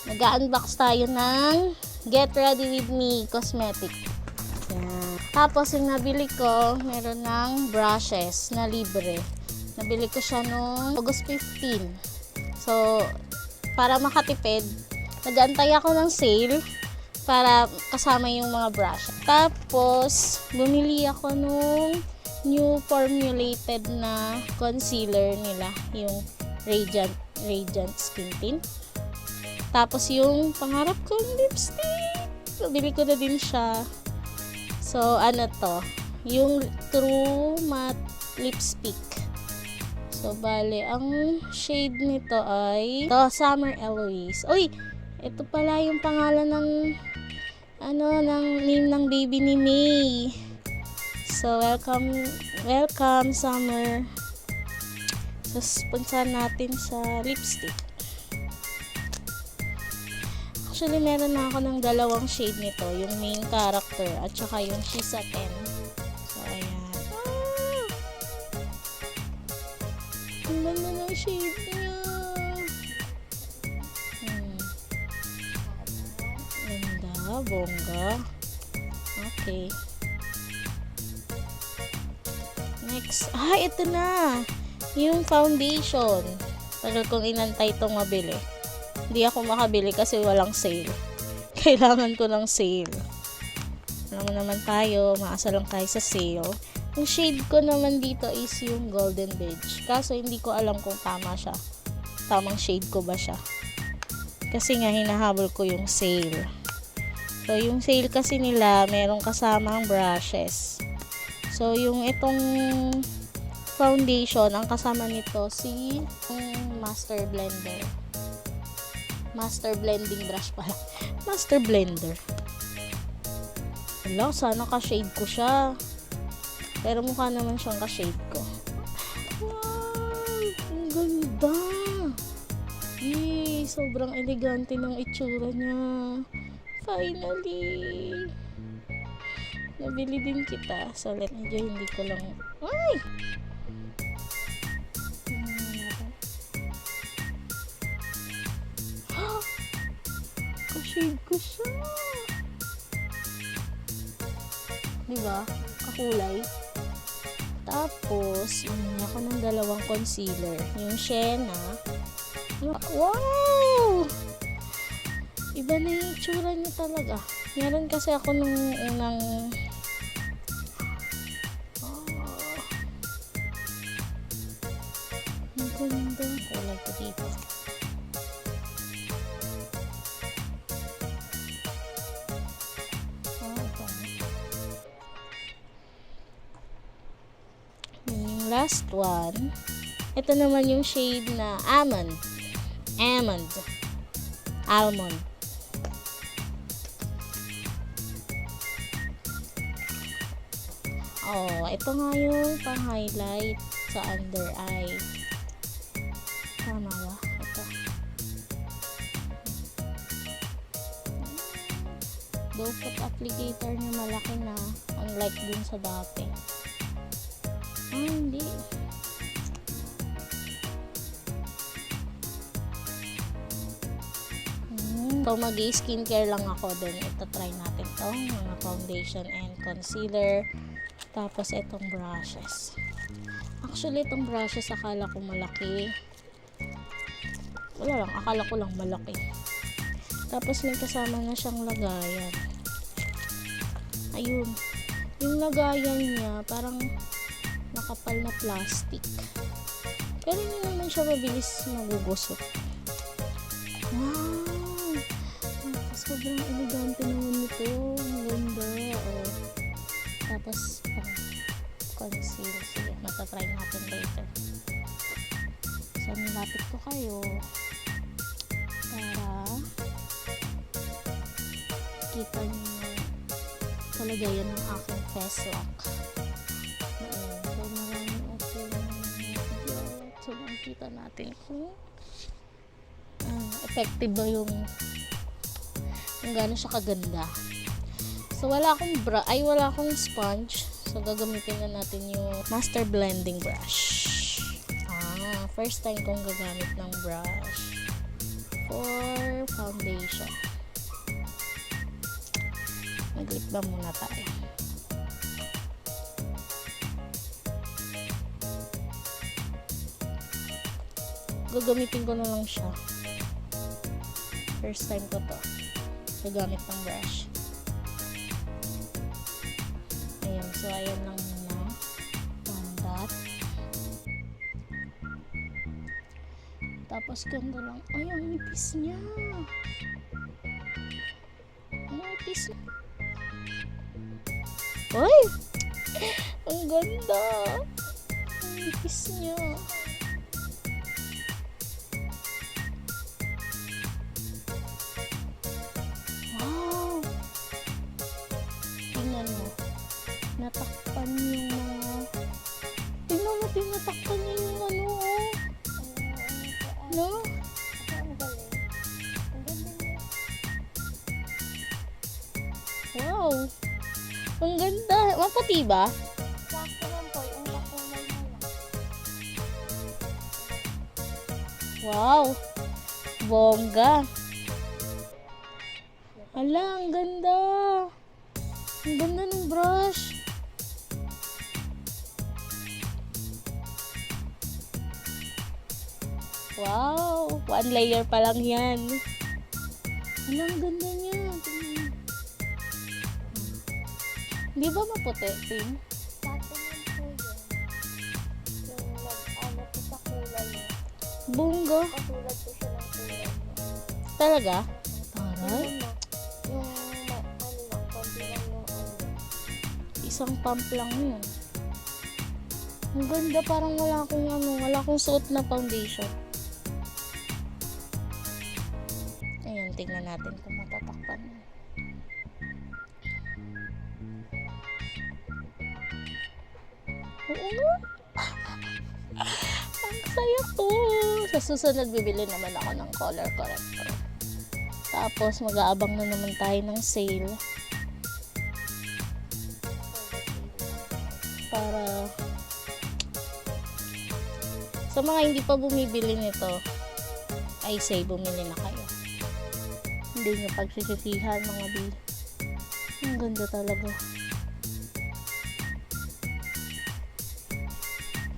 Mag-unbox tayo ng Get Ready With Me Cosmetic. Yan. Tapos yung nabili ko, meron ng brushes na libre. Nabili ko siya noong August 15. So, para makatipid, nag-aantay ako ng sale para kasama yung mga brush. Tapos, bumili ako nung new formulated na concealer nila, yung Radiant Skin Tint. Tapos yung pangarap kong lipstick, bili ko na din siya. So ano to, yung True Matte Lipstick. So bale, ang shade nito ay Summer Eloise. Uy, ito pala yung pangalan ng ng name ng baby ni May. So welcome Summer. So sponsor natin sa lipstick. Actually, meron na ako ng dalawang shade nito. Yung main character at saka yung She's a 10. So, ayan. Ang ganda ng shade niya. Ganda, bongga. Okay. Next. Ito na. Yung foundation. Tagal kong inantay itong mabili. Hindi ako makabili kasi walang sale. Kailangan ko ng sale. Alam mo naman tayo, maasa lang tayo sa sale. Yung shade ko naman dito is yung Golden Beige. Kaso hindi ko alam kung tama siya. Tamang shade ko ba siya. Kasi nga hinahabol ko yung sale. So yung sale kasi nila, merong kasamang brushes. So yung itong foundation, ang kasama nito si Master Blender. Master blending brush pala. Master blender. Wala, sana ka-shade ko siya. Pero mukha naman siyang ka-shade ko. Wow! Ang ganda! Yay! Sobrang elegante ng itsura niya. Finally! Nabili din kita. So, medyo hindi ko lang... Ay! Shade ko siya. Diba? Kakulay. Tapos, bumili ako ng dalawang concealer. Yung Sienna. Wow! Iba na yung itsura niya talaga. Meron kasi ako nung unang ang ganda. Kulay ko dito. Last one, ito naman yung shade na Almond. Ito nga yung pang-highlight sa under eye. Tama ba? Ito. Doe-foot applicator niya malaki na, unlike dun sa dati. Hindi. So, mag-skincare lang ako dun. Ito, try natin to. Mga foundation and concealer. Tapos, itong brushes. Actually, itong brushes, akala ko malaki. Wala lang. Akala ko lang malaki. Tapos, may kasama na siyang lagayan. Ayun. Yung lagayan niya, parang nakapal na plastic. Pero hindi naman siya mabilis magugusot. Wow! Sobrang elegante naman nito. Ang ganda. Tapos, conceal. Sige, matatry natin later. So, nilapit ko kayo para kita niyo kalagayan ng aking face lock. So, makikita natin kung effective ba yung gano'n siya kaganda. So, wala akong sponge. So, gagamitin na natin yung Master Blending Brush. First time kong gagamit ng brush for Concealer, foundation. Mag-lip balm muna tayo. Gagamitin ko na lang siya. First time ko to. Gagamit ng brush. Ayan. So, ayan lang muna. One dot. Tapos, ganda lang. Ay, ang nipis niya. Ang nipis niya. Ay! Ang ganda. Ang nipis niya. Wow! Tingnan mo. Natakpan yung mga... Tingnan mo, tinatakpan niya yung ano, oh. No? Wow! Ang ganda. Maputi ba? Sakto lang po, yung kakulay mo lang. Wow! Bongga! Hala, ang ganda! Ang ganda ng brush! Wow! One layer pa lang yan. Hala, ang ganda niya. Tingnan. Di ba maputi, Tim? Sakto lang po yun. Yung nag-ano po sa kulay mo. Bongga! Katulad po siya ng kulay mo. Talaga? Taray? Tingnan mo. Yung ano lang, konti lang yung ano. Isang pump lang yun. Ang ganda, parang wala akong suot na foundation. Ayan, tingnan natin kung matatakpan. Oo nga. Ang saya ko. Sa susunod, bibili naman ako ng color corrector. Tapos, mag-aabang na naman tayo ng sale. Para sa mga hindi pa bumibili nito, I say bumili na kayo. Hindi nyo pagsisisihan, mga bi. Ang ganda talaga.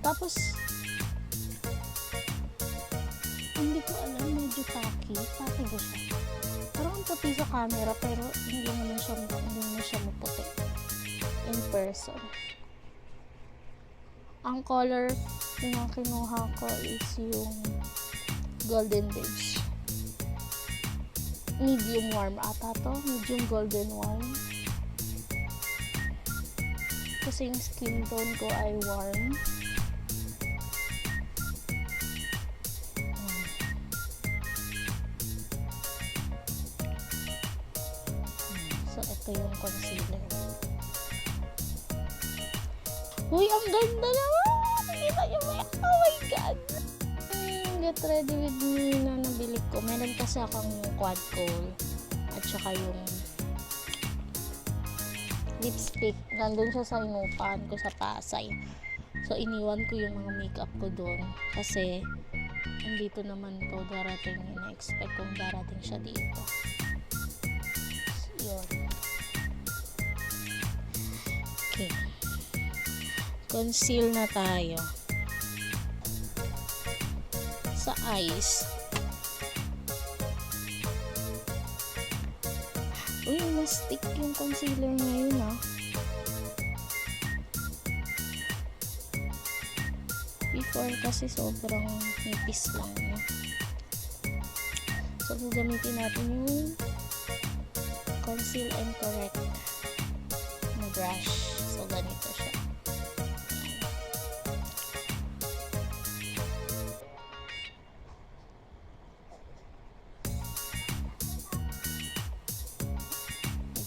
Tapos hindi ko alam, medyo tacky ba siya? Parang ang puti sa camera, pero hindi naman siya maputi in person. Ang color yung kinuha ko is yung Golden Beige. Medium warm ata to. Medium golden warm. Kasi yung skin tone ko ay warm. So, ito yung concealer. Uy, ang ganda naman! Nakita niyo ba? Oh my God! Get ready with me na nabili ko. Meron kasi akong quad coal at saka yung lipstick. Nandun siya sa inupahan ko sa Pasay. So, iniwan ko yung mga makeup ko doon. Kasi, andito naman to darating. Ina-expect kong darating siya dito. So, yun. Okay. Conceal na tayo. Sa eyes. Uy, mas thick yung concealer ngayon, ah. Before kasi sobrang nipis lang niya. So, gagamitin natin yung conceal and correct na brush. So, ganito siya.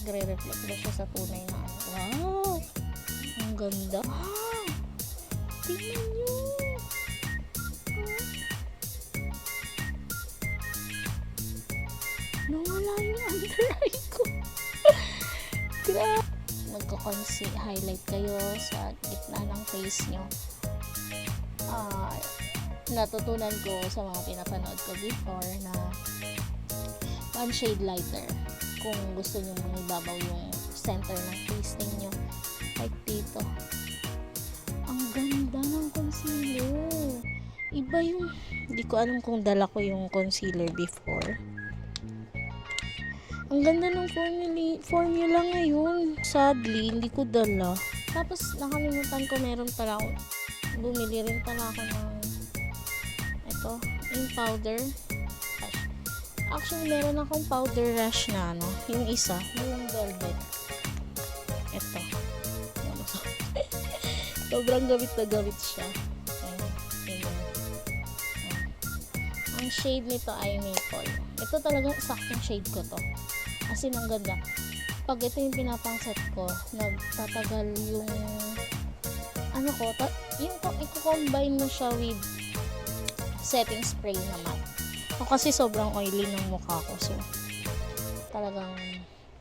Nagre-reflect ba siya sa tunay na ano? Wow! Ang ganda! Wow! Tingnan nyo! Nawala yung under eye ko. Grabe! Magko-conceal, highlight kayo sa gitna ng face nyo. Natutunan ko sa mga pinapanood ko before na one shade lighter. Kung gusto nyo mangibabaw yung center ng face ninyo. Like dito. Ang ganda ng concealer. Iba yung, hindi ko alam kung dala ko yung concealer before. Ang ganda ng formula ngayon. Sadly, hindi ko dala. Tapos, nakalimutan ko, meron pala ako, bumili rin pala ako ng, ito, yung powder. Actually, meron akong powder rush na, ano, yung isa, yung velvet. Ito. Sobrang gamit na gamit siya. Ayan. Ang shade nito ay maple. Ito talaga saktong shade ko to. As in, ang ganda. Pag ito yung pinapangset ko, nagtatagal yung ano ko, yung i-combine mo siya with setting spray naman. O kasi sobrang oily ng mukha ko. So, talagang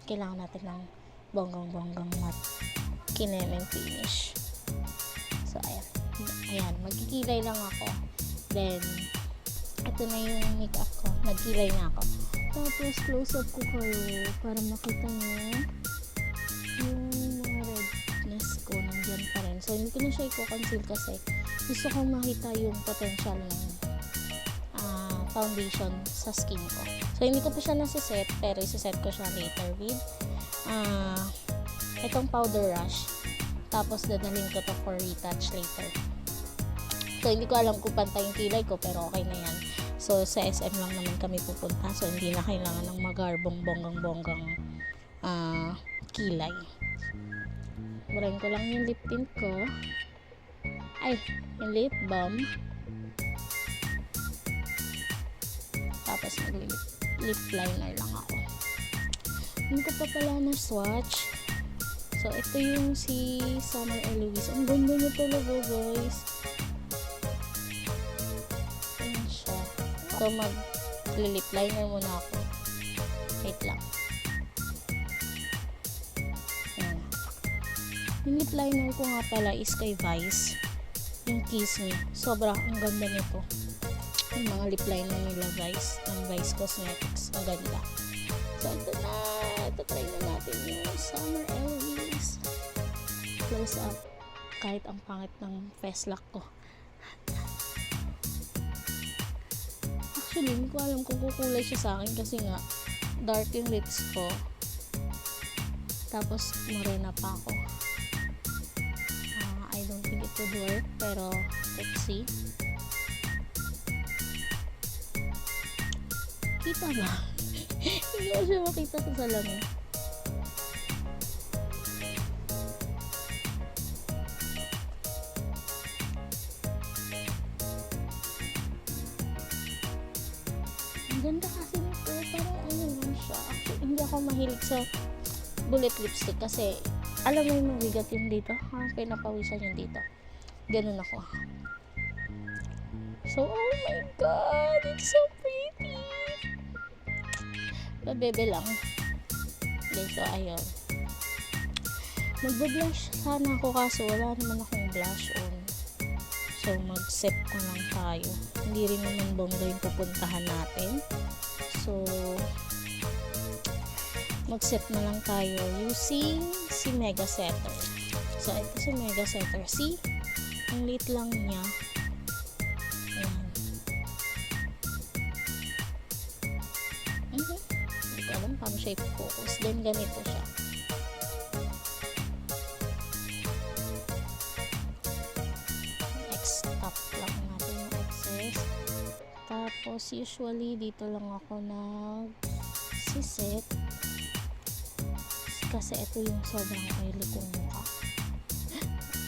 kailangan natin ng bonggang-bonggang matte kinemeng finish. So, ayan. Ayan, magkikilay lang ako. Then, ito na yung makeup ko. Nagkilay na ako. Tapos, close up ko kayo para makita nyo yung mga redness ko nandyan pa rin. So, hindi ko na siya i-conceal kasi gusto kong makita yung potential ng foundation sa skin ko. So, hindi ko pa siya nasiset, pero isiset ko siya later with itong powder rush. Tapos, dadalhin ko to for retouch later. So, hindi ko alam kung pantay yung kilay ko, pero okay na yan. So, sa SM lang naman kami pupunta. So, hindi na kailangan ng magarbong bonggang-bonggang kilay. Burahin ko lang yung lip tint ko. Ay, yung lip balm. Tapos, mag-lip liner lang ako. Hindi ko pa pala na-swatch. So, ito yung si Summer Eloise. Ang ganda niya talaga, guys. So, mag-lip liner muna ako. Wait lang. Ayan. Yung lip liner ko nga pala is kay Vice. Yung Kiss Me. Sobra, ang ganda nito. Yung mga lip liner nila Vice. Ng Vice Cosmetics. Ang ganda. So, ito na. Ito, try na natin yung Summer Eloise. Close up. Kahit ang pangit ng face lock ko. Actually, hindi ko alam kung kukulay siya sa akin kasi nga dark yung lips ko. Tapos, morena pa ako. I don't think it would work, pero let's see. Kita ba? Hindi ko siya makita sa salamin. Ang ganda kasi nito, parang ano lang siya. Actually, hindi ako mahilig sa bullet lipstick kasi alam mo yung mabigat yung dito. Pinapawisan yung dito. Ganun ako. So, oh my god, it's so pretty. Babebe lang. Okay, so ayun. Magbo-blush sana ako kaso wala naman akong blush on. So, mag-set na lang tayo. Hindi rin naman bongga yung pupuntahan natin. So, mag-set na lang tayo using si Mega Setter. So, ito si Mega Setter. See? Ang liit lang niya. Ayan. Hindi ko alam paano siya i-focus. Then, ganito siya. Stop lang natin yung excess. Tapos, usually, dito lang ako nag-siset. Kasi ito yung sobrang oily kong mukha.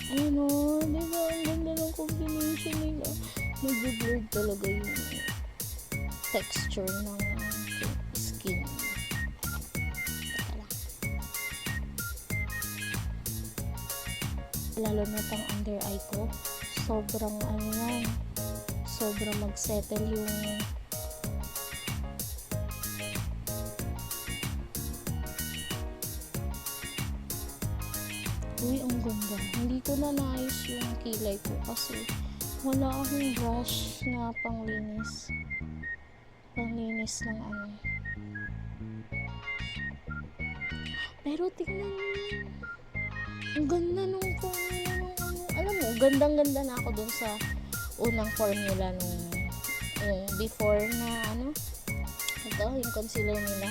Ayun o, diba? Ang ganda ng combination nila. Nag-blurred talaga yung texture ng skin. Teka lang. Lalo na pang under eye ko. Sobrang ano yan. Sobrang mag-settle yung uy, ang ganda. Hindi ko na naayos yung kilay ko kasi wala akong brush na panglinis. Panglinis ng ano. Pero tingnan mo. Ang ganda nung alam mo, gandang-ganda na ako dun sa unang formula nung before na ito, yung concealer nila.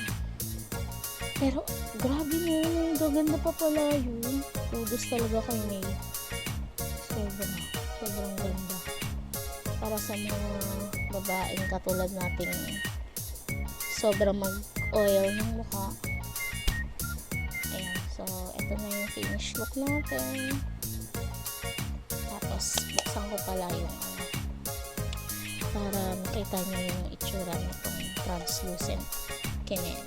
Pero, grabe mo, gaganda pa pala yun. Kudos talaga kay May. Sobrang ganda. Para sa mga babaeng katulad nating sobrang mag-oil ng mukha. Ayan, so, ito na yung finish look natin. Tapos, buksan ko pala yung para makita nyo yung itsura nitong translucent kinin.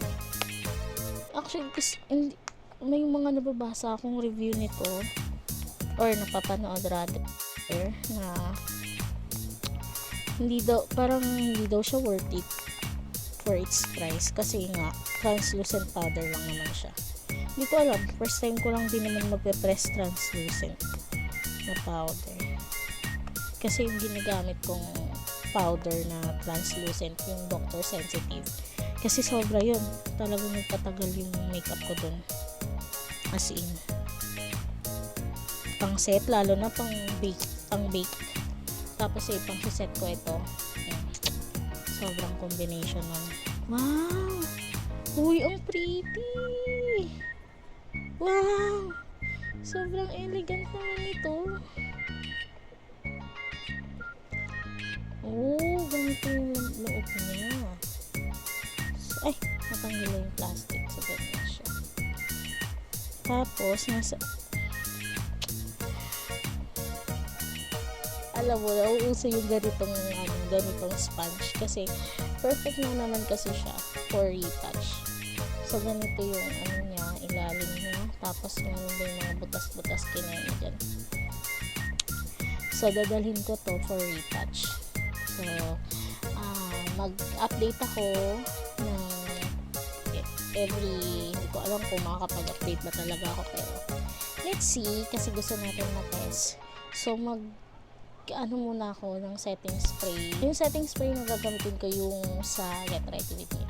Actually, may mga nababasa akong review nito or napapanood rather na hindi daw siya worth it for its price kasi nga translucent powder lang naman siya. Hindi ko alam, first time ko lang din naman magpe-press translucent na powder kasi yung ginagamit kong powder na translucent yung Dr. Sensitive kasi sobra yun, talagang nagpatagal yung makeup ko dun, as in pang set, lalo na pang bake tapos pang set ko ito. Ayan. Sobrang combination nun. Wow, uy, ang pretty, wow, sobrang elegant naman ito. Oh, ganito yung loob niya. So, ay, natanggal yung plastic. So, ganyan siya. Tapos, alam mo, nauuso yung ganitong sponge. Kasi, perfect na naman kasi siya for retouch. So, ganito yung, niya, ilalim niya. Tapos, meron din mga butas-butas kinaya dyan. So, dadalhin ko to for retouch. So, mag-update ako ng hindi ko alam kung makakapag-update ba talaga ako, pero let's see, kasi gusto natin na-test. So, muna ako ng setting spray. Yung setting spray na gagamitin ko yung sa Get Ready With Me.